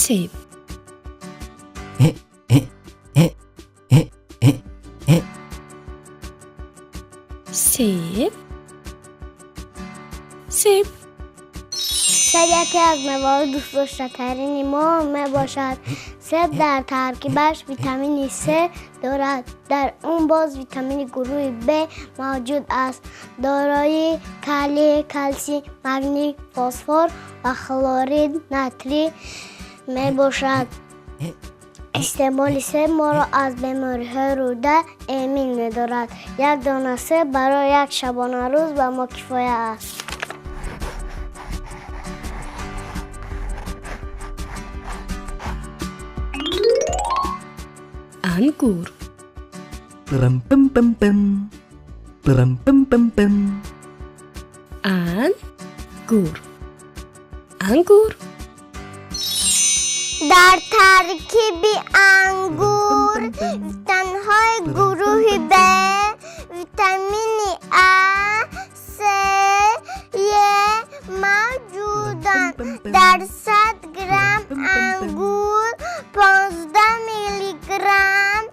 سیب سیب سیب سیب یکی از مواد دوست داشتنی ما باشد. سیب در ترکیبش ویتامین C دارد. در اون باز ویتامین گروه B موجود است. دارای کالی، کلسیم، مگنی، فسفر و کلورید ناتری می باشد. استعمال سیب ما را از بیماری‌های روده امن می‌دارد. یک دانه سیب برای یک شبانه روز به ما کفایت است. انگور Pam pam pam pam. Pam pam pam pam. انگور انگور در ترکیب انگور ویتامین‌های گروه B، ویتامین A، C، موجودند. در 100 گرم انگور 15 میلی گرم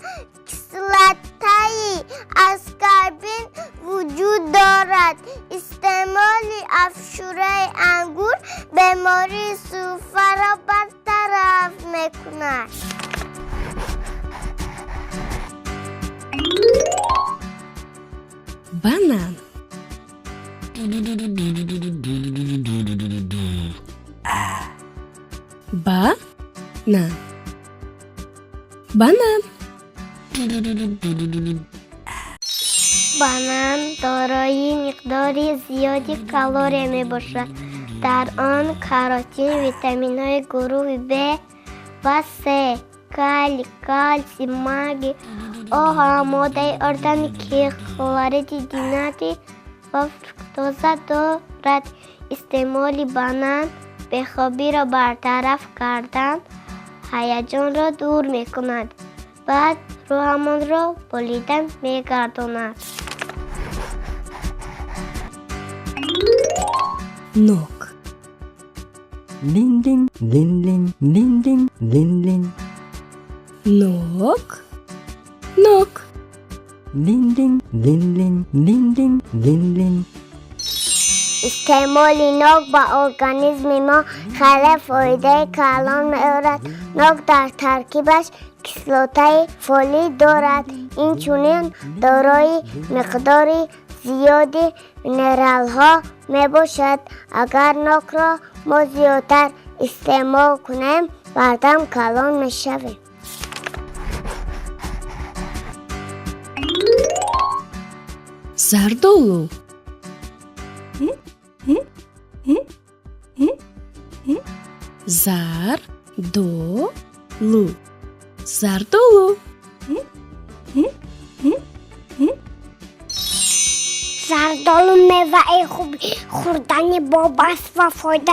کسلت‌های اسکاربین وجود دارد. استعمال افشوره انگور بیماری سوفه را برطرف میکند. بانان بانان بانان بانان دارای مقدار زیادی کالری می باشد. در آن کاروتین، ویتامین های گروه B و C، کالی، کلسیم، مگنی، آها، ماده ارگانیک، کلورید ناتری و فرکتوز دارد. استعمال بانان بیخوابی را برطرف کردن، هیجان را دور می کند. بعد روحمان را بریدن می گرداند. نوک Lin lin lin lin lin lin lin lin. نوک نوک Lin lin lin lin lin lin lin lin. استعمال نوک با ارگانیسم ما خیلی فایده کلان می‌آورد. نوک در ترکیبش کسلت‌های فولیک دارد. این چنین دارای مقدار زیادی مینرال‌ها میباشد. اگر نوک را ما زیادتر استعمال کنیم بعداً کلان میشویم. زردالو زردالو زردالو زردالو میوه خوب خوردن باب است و فایده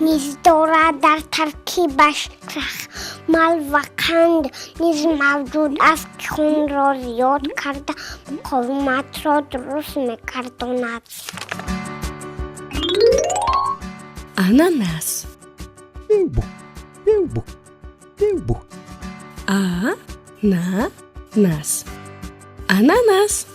نیز دارد. در ترکیبش کرخمل و قند نیز موجود است که خون را زیاد کرده مقاومت را درست می‌گرداند. اناناس اناناس اناناس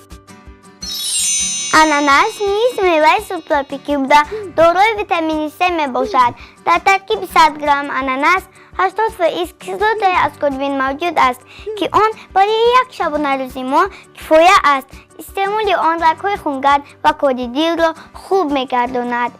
اناناس نیز میوه سوبتروپیکی بوده. دارای ویتامین C می باشد. در ترکیب 100 گرم اناناس 80% کسلت اسکوربین موجود است که آن برای یک شبانه روزی ما کفایت است. استعمال آن رگ‌های خونگرد و کود دل را خوب می‌گرداند.